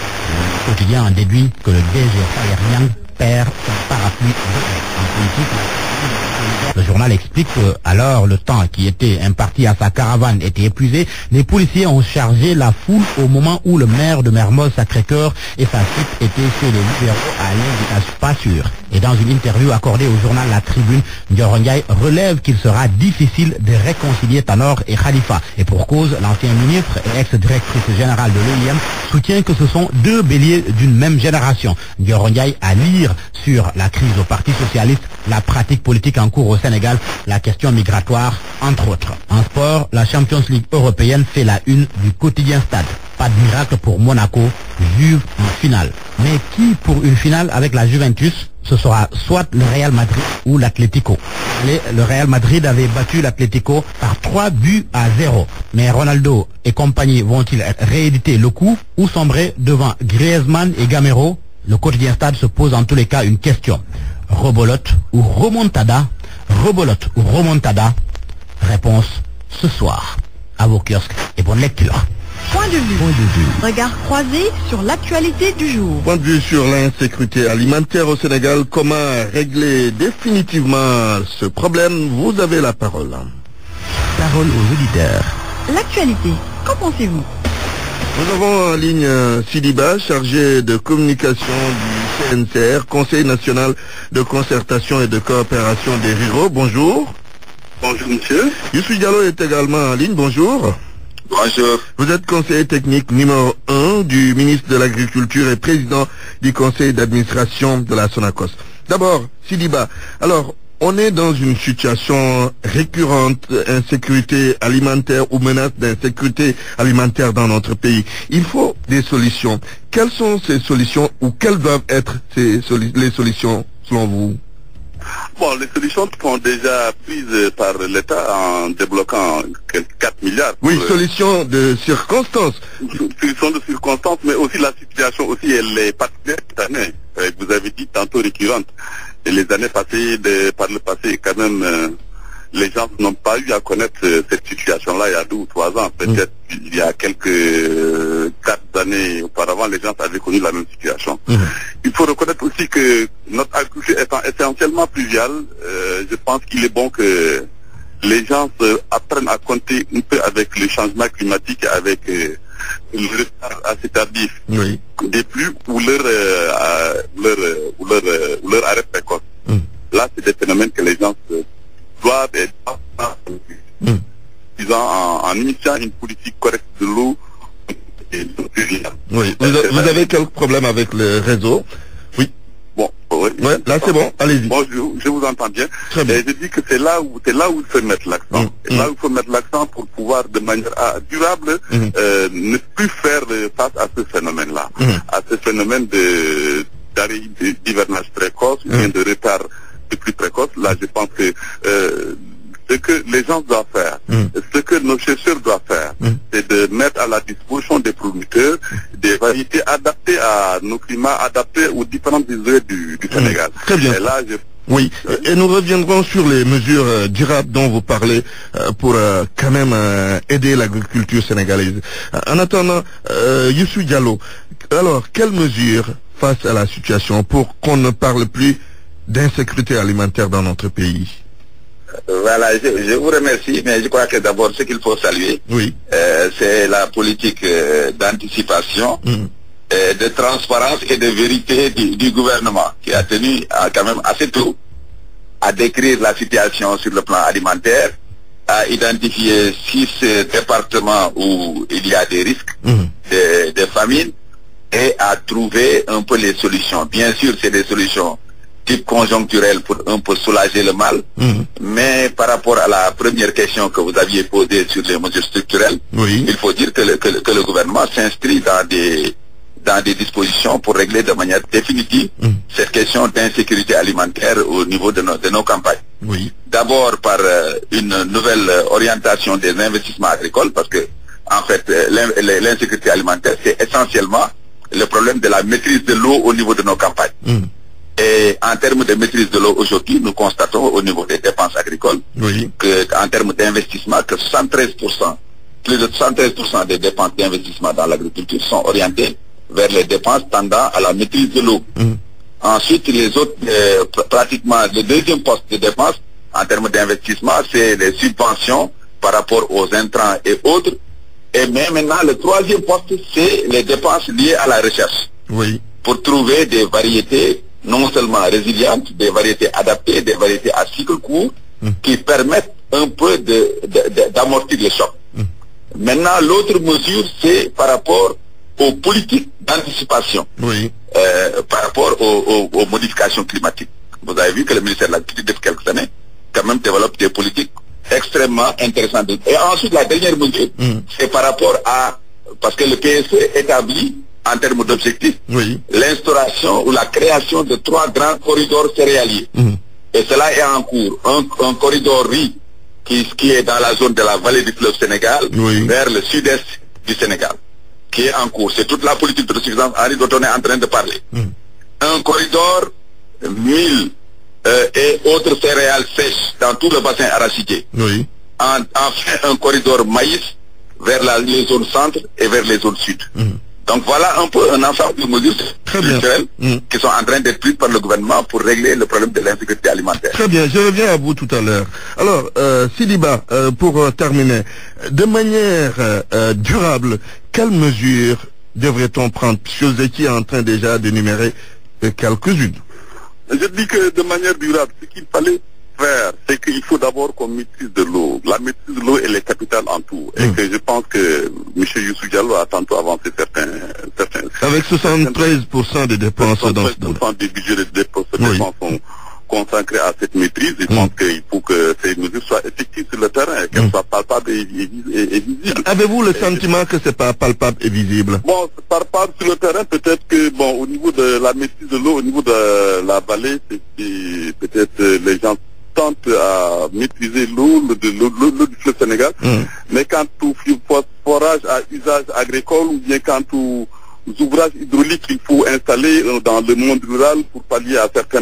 Le Quotidien en déduit que le DG Faye perd son parapluie en politique. Le journal explique que, alors le temps qui était imparti à sa caravane était épuisé, les policiers ont chargé la foule au moment où le maire de Mermoz-Sacré-Cœur et sa suite étaient chez les libéraux à l'invitation pas sûre. Et dans une interview accordée au journal La Tribune, Ndioro Ndiaye relève qu'il sera difficile de réconcilier Tanor et Khalifa. Et pour cause, l'ancien ministre et ex-directrice générale de l'OIM soutient que ce sont 2 béliers d'une même génération. Ndioro Ndiaye à lire sur la crise au Parti Socialiste, la pratique politique en cours au Sénégal, la question migratoire, entre autres. En sport, la Champions League européenne fait la une du quotidien Stade. Pas de miracle pour Monaco, Juve en finale. Mais qui pour une finale avec la Juventus? Ce sera soit le Real Madrid ou l'Atlético. Le Real Madrid avait battu l'Atlético par 3-0. Mais Ronaldo et compagnie vont-ils rééditer le coup ou sombrer devant Griezmann et Gamero? Le quotidien Stade se pose en tous les cas une question. Rebolote ou remontada? Rebolote ou remontada? Réponse ce soir. À vos kiosques et bonne lecture. Point de vue. Regard croisé sur l'actualité du jour. Point de vue sur l'insécurité alimentaire au Sénégal. Comment régler définitivement ce problème? Vous avez la parole. Parole aux auditeurs. L'actualité, qu'en pensez-vous? Nous avons en ligne Sidiba, chargé de communication du CNCR, Conseil national de concertation et de coopération des ruraux. Bonjour. Bonjour monsieur. Youssou Diallo est également en ligne. Bonjour. Bonjour. Vous êtes conseiller technique numéro 1 du ministre de l'Agriculture et président du conseil d'administration de la Sonacos. D'abord, Sidiba, alors, on est dans une situation récurrente, insécurité alimentaire ou menace d'insécurité alimentaire dans notre pays. Il faut des solutions. Quelles sont ces solutions ou quelles doivent être les solutions selon vous? Bon, les solutions sont déjà prises par l'État en débloquant 4 milliards. Oui, solutions de circonstances. Solutions de circonstances, mais aussi la situation aussi, elle est particulière cette année. Vous avez dit tantôt récurrente. Et les années passées, par le passé, quand même, les gens n'ont pas eu à connaître cette situation-là il y a 2 ou 3 ans. Peut-être il y a quelques 4 années auparavant, les gens avaient connu la même situation. Il faut reconnaître aussi que notre agriculture étant essentiellement pluviale, je pense qu'il est bon que les gens apprennent à compter un peu avec le changement climatique, avec le retard assez tardif des pluies ou leur arrêt précoce. Là, c'est des phénomènes que les gens doivent être en initiant une politique correcte de l'eau. Oui, vous avez quelques problèmes avec le réseau? Oui. Bon, oui. Ouais, là c'est bon, allez-y. Bon, je vous entends bien. Très bien. Et je dis que c'est là où il faut mettre l'accent. Là où il faut mettre l'accent pour pouvoir de manière durable ne plus faire face à ce phénomène-là, à ce phénomène d'arrêt d'hivernage précoce ou bien de retard de plus précoce. Là, je pense que ce que les gens doivent faire, ce que nos chercheurs doivent faire, c'est de mettre à la disposition des producteurs des variétés adaptées à nos climats, adaptées aux différentes isles du Sénégal. Très bien. Et là, oui, et nous reviendrons sur les mesures durables dont vous parlez pour quand même aider l'agriculture sénégalaise. En attendant, Youssou Diallo, alors quelles mesures face à la situation pour qu'on ne parle plus d'insécurité alimentaire dans notre pays? Voilà, je vous remercie, mais je crois que d'abord ce qu'il faut saluer, c'est la politique d'anticipation, de transparence et de vérité du gouvernement qui a tenu quand même assez tôt à décrire la situation sur le plan alimentaire, à identifier 6 départements où il y a des risques de famine et à trouver un peu les solutions. Bien sûr, c'est des solutions type conjoncturel pour un peu soulager le mal, mais par rapport à la première question que vous aviez posée sur les mesures structurelles, il faut dire que le gouvernement s'inscrit dans des dispositions pour régler de manière définitive cette question d'insécurité alimentaire au niveau de nos campagnes. D'abord par une nouvelle orientation des investissements agricoles, parce que en fait l'insécurité alimentaire c'est essentiellement le problème de la maîtrise de l'eau au niveau de nos campagnes. Et en termes de maîtrise de l'eau aujourd'hui, nous constatons au niveau des dépenses agricoles qu'en termes d'investissement, que 73%, plus de 73% des dépenses d'investissement dans l'agriculture sont orientées vers les dépenses tendant à la maîtrise de l'eau. Ensuite, les autres, pratiquement le deuxième poste de dépenses en termes d'investissement, c'est les subventions par rapport aux intrants et autres. Et même maintenant, le troisième poste, c'est les dépenses liées à la recherche. Pour trouver des variétés non seulement résilientes, des variétés adaptées, des variétés à cycle court, qui permettent un peu d'amortir les chocs. Maintenant, l'autre mesure, c'est par rapport aux politiques d'anticipation, par rapport aux modifications climatiques. Vous avez vu que le ministère de l'Agriculture, depuis quelques années, quand même développe des politiques extrêmement intéressantes. Et ensuite, la dernière mesure, c'est par rapport à, parce que le PSE établit, en termes d'objectifs, l'instauration ou la création de 3 grands corridors céréaliers. Et cela est en cours. Un corridor riz qui est dans la zone de la vallée du fleuve Sénégal, vers le sud-est du Sénégal, qui est en cours. C'est toute la politique de suffisance en riz dont on est en train de parler. Un corridor mil et autres céréales sèches dans tout le bassin arachidier. Enfin, un corridor maïs vers les zones centre et vers les zones sud. Donc voilà un peu un ensemble de mesures structurelles qui sont en train d'être prises par le gouvernement pour régler le problème de l'insécurité alimentaire. Très bien, je reviens à vous tout à l'heure. Alors, Sidiba, pour terminer, de manière durable, quelles mesures devrait-on prendre? Puisque vous étiez en train déjà d'énumérer quelques-unes. Je dis que de manière durable, ce qu'il fallait faire, c'est qu'il faut d'abord qu'on maîtrise de l'eau. La maîtrise de l'eau, elle est capitale en tout. Et que je pense que Youssou Diallo a tantôt avancé certains... Avec 73% des dépenses dans ce domaine. 73% des budgets de dépenses sont consacrés à cette maîtrise. Je pense qu'il faut que ces mesures soient effectives sur le terrain, qu'elles soient palpables et visibles. Avez-vous le sentiment que c'est pas palpable et visible? Bon, palpable sur le terrain, peut-être que, bon, au niveau de la maîtrise de l'eau, au niveau de la vallée, peut-être les gens tentent à maîtriser l'eau du fleuve Sénégal, mais quand tout forage à usage agricole ou bien quand tout ouvrages hydrauliques qu'il faut installer dans le monde rural pour pallier à certains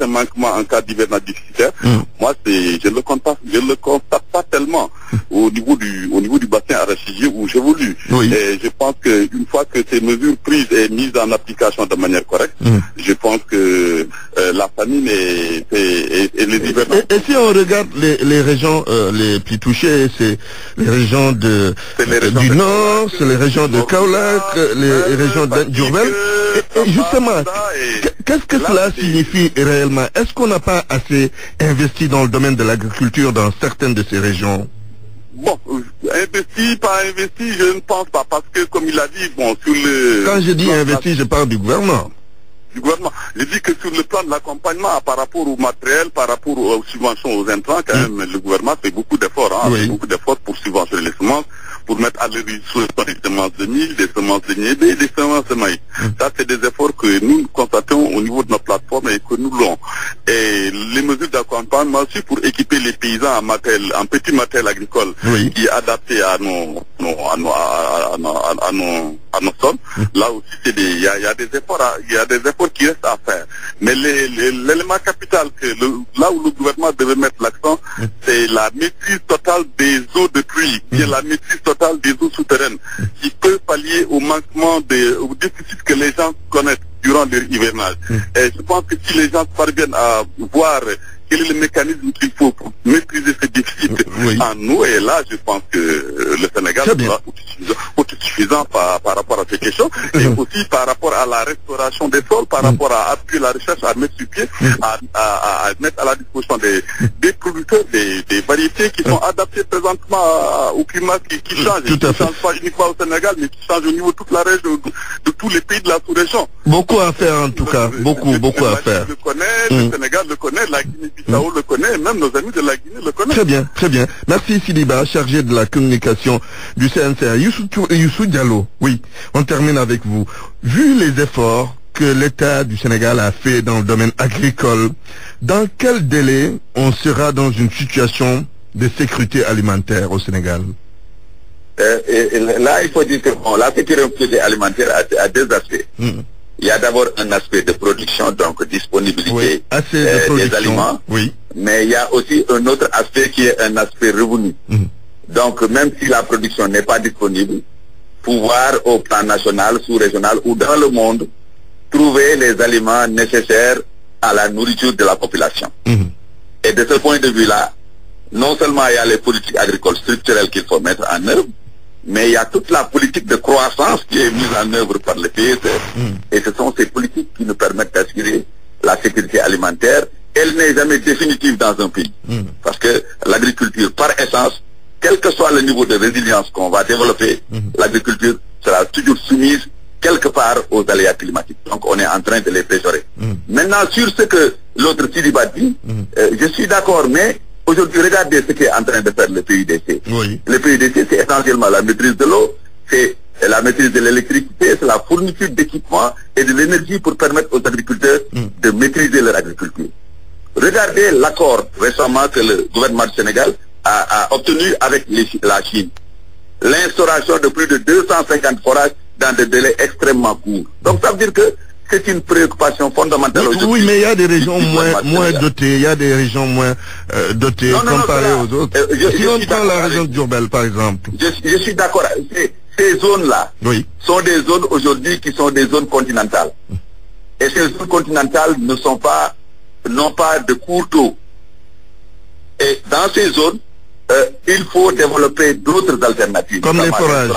manquements en cas d'hivernage déficitaire. Moi, je le constate pas tellement au niveau du bassin arachidier où j'évolue. Et je pense qu'une fois que ces mesures prises et mises en application de manière correcte, je pense que la famine et les hivernages. Et si on regarde les régions les plus touchées, c'est les régions du Nord, c'est les régions de Kaolack, les régions d'Diourbel. Et justement, qu'est-ce que cela signifie réellement? Est-ce qu'on n'a pas assez investi dans le domaine de l'agriculture dans certaines de ces régions? Bon, investi, pas investi, je ne pense pas, parce que comme il a dit, bon, sur le... Quand je dis investi, je parle du gouvernement. Je dis que sur le plan de l'accompagnement par rapport au matériel, par rapport aux subventions aux intrants, quand même, le gouvernement fait beaucoup d'efforts, fait beaucoup d'efforts pour subventionner les semences, pour mettre à leur disposition des semences de mil, des semences de niébé, des semences de maïs. Ça, c'est des efforts que nous constatons au niveau de notre plateforme et que nous l'avons. Et les mesures d'accompagnement aussi pour équiper les paysans en petit matériel agricole qui est adapté à nos sols. Là aussi, il y a des efforts qui restent à faire. Mais l'élément capital là où le gouvernement devait mettre l'accent, c'est la maîtrise totale des eaux de pluie, qui est la maîtrise totale des eaux souterraines, qui peut pallier au manquement au déficit que les gens connaissent durant leur hivernage. Et je pense que si les gens parviennent à voir quel est le mécanisme qu'il faut pour maîtriser ce déficit en eau, et là, je pense que le Sénégal sera autosuffisant par rapport à ces questions, et aussi par rapport à la restauration des sols, par rapport à appuyer la recherche, à mettre sur pied, à mettre à la disposition des producteurs, des variétés qui sont adaptées présentement au climat qui change, qui ne change pas uniquement au Sénégal, mais qui change au niveau de toute la région, de tous les pays de la sous-région. Beaucoup à faire en tout cas, beaucoup à faire. Le connaît, le Sénégal le connaît, la Guinée-Bissau le connaît, même nos amis de la Guinée le connaissent. Très bien. Merci Sidiba, chargé de la communication du CNCR. Youssou Diallo, oui, on termine avec vous. Vu les efforts que l'État du Sénégal a fait dans le domaine agricole, dans quel délai on sera dans une situation de sécurité alimentaire au Sénégal? Là, il faut dire que la sécurité alimentaire a deux aspects. Il y a d'abord un aspect de production, donc disponibilité des aliments, mais il y a aussi un autre aspect qui est un aspect revenu. Donc même si la production n'est pas disponible, pouvoir au plan national, sous-régional ou dans le monde, trouver les aliments nécessaires à la nourriture de la population. Et de ce point de vue-là, non seulement il y a les politiques agricoles structurelles qu'il faut mettre en œuvre, mais il y a toute la politique de croissance qui est mise en œuvre par le PSR. Et ce sont ces politiques qui nous permettent d'assurer la sécurité alimentaire. Elle n'est jamais définitive dans un pays. Parce que l'agriculture, par essence, quel que soit le niveau de résilience qu'on va développer, l'agriculture sera toujours soumise quelque part aux aléas climatiques. Donc on est en train de les péjorer. Maintenant, sur ce que l'autre Sidiba dit, je suis d'accord, mais aujourd'hui, regardez ce qu'est en train de faire le PUDC. Le PUDC, c'est essentiellement la maîtrise de l'eau, c'est la maîtrise de l'électricité, c'est la fourniture d'équipements et de l'énergie pour permettre aux agriculteurs de maîtriser leur agriculture. Regardez l'accord récemment que le gouvernement du Sénégal a obtenu avec la Chine. L'instauration de plus de 250 forages dans des délais extrêmement courts. Donc ça veut dire que c'est une préoccupation fondamentale aujourd'hui. Oui, mais il y a des régions moins dotées, il y a des régions moins dotées comparées aux autres. Si on prend la région de Diourbel, par exemple. Je suis d'accord. Ces zones-là sont des zones aujourd'hui qui sont des zones continentales. Et ces zones continentales n'ont pas de cours d'eau. Et dans ces zones, il faut développer d'autres alternatives. Comme les forages.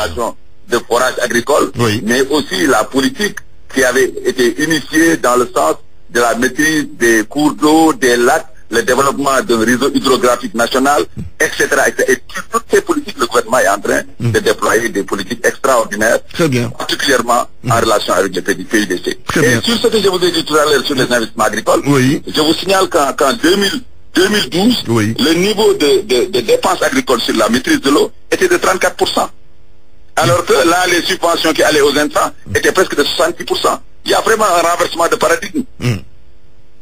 De forages agricoles, mais aussi la politique qui avait été initiée dans le sens de la maîtrise des cours d'eau, des lacs, le développement d'un réseau hydrographique national, etc. Et toutes ces politiques, le gouvernement est en train de déployer des politiques extraordinaires, particulièrement en relation avec les PIDC. Et sur ce que je vous ai dit tout à l'heure sur les investissements agricoles, je vous signale qu'en 2012, le niveau de dépenses agricoles sur la maîtrise de l'eau était de 34%. Alors que là, les subventions qui allaient aux intrants étaient presque de 70%. Il y a vraiment un renversement de paradigme.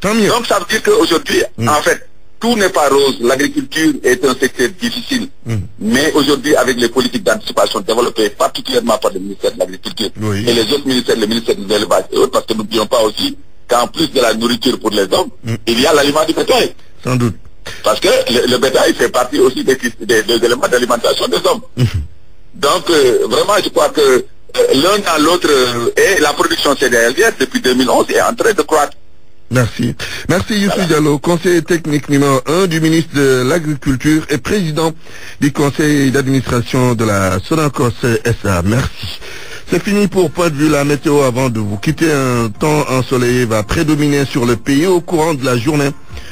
Donc ça veut dire qu'aujourd'hui, en fait, tout n'est pas rose. L'agriculture est un secteur difficile. Mais aujourd'hui, avec les politiques d'anticipation développées particulièrement par le ministère de l'Agriculture et les autres ministères, le ministère de l'Élevage et autres, parce que n'oublions pas aussi qu'en plus de la nourriture pour les hommes, il y a l'aliment du bétail. Sans doute. Parce que le bétail fait partie aussi des éléments d'alimentation des hommes. Donc, vraiment, je crois que l'un dans l'autre, et la production céréalière, depuis 2011, est en train de croître. Merci. Merci Youssou Diallo, conseiller technique numéro 1 du ministre de l'Agriculture et président du conseil d'administration de la Sonacos SA. Merci. C'est fini pour Point de Vue la météo. Avant de vous quitter, un temps ensoleillé va prédominer sur le pays au courant de la journée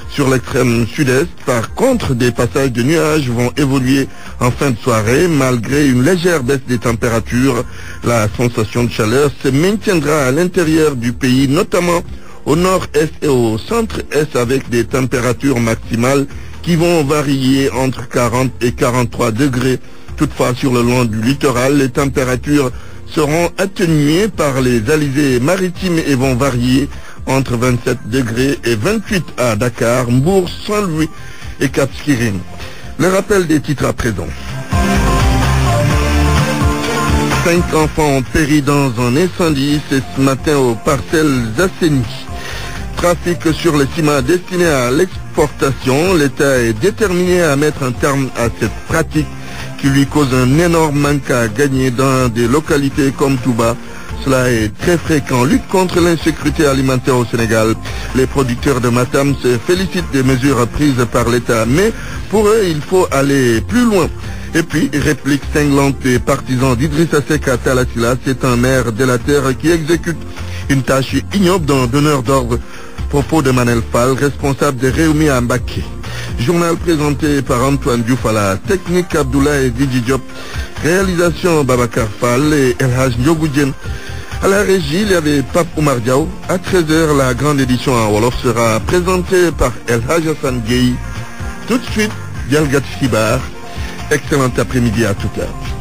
sur l'extrême sud-est. Par contre, des passages de nuages vont évoluer en fin de soirée. Malgré une légère baisse des températures, la sensation de chaleur se maintiendra à l'intérieur du pays, notamment au nord-est et au centre-est, avec des températures maximales qui vont varier entre 40 et 43 degrés. Toutefois, sur le long du littoral, les températures seront atténuées par les alizés maritimes et vont varier entre 27 degrés et 28 à Dakar, Mbour, Saint-Louis et Cap Skirring. Le rappel des titres à présent. 5 enfants ont péri dans un incendie, c'est ce matin aux parcelles Zasseni. Trafic sur le ciment destiné à l'exportation. L'État est déterminé à mettre un terme à cette pratique qui lui cause un énorme manque à gagner dans des localités comme Touba. Cela est très fréquent. Lutte contre l'insécurité alimentaire au Sénégal. Les producteurs de Matam se félicitent des mesures prises par l'État, mais pour eux, il faut aller plus loin. Et puis, réplique cinglante des partisans d'Idrissa Seck à Talatila, c'est un maire délateur qui exécute une tâche ignoble d'un donneur d'ordre. Propos de Manel Fall, responsable de Réumi à Mbaké. Journal présenté par Antoine Diouf à la technique, Abdoulaye Didi Diop. Réalisation Babacar Fall et El Haj Ndiogoudjen. À la régie, il y avait Pape Oumar Diaw. À 13h, la grande édition en Wolof sera présentée par El Haj Hassan Gueye. Tout de suite, Dialgat Sibar. Excellent après-midi à tout à l'heure.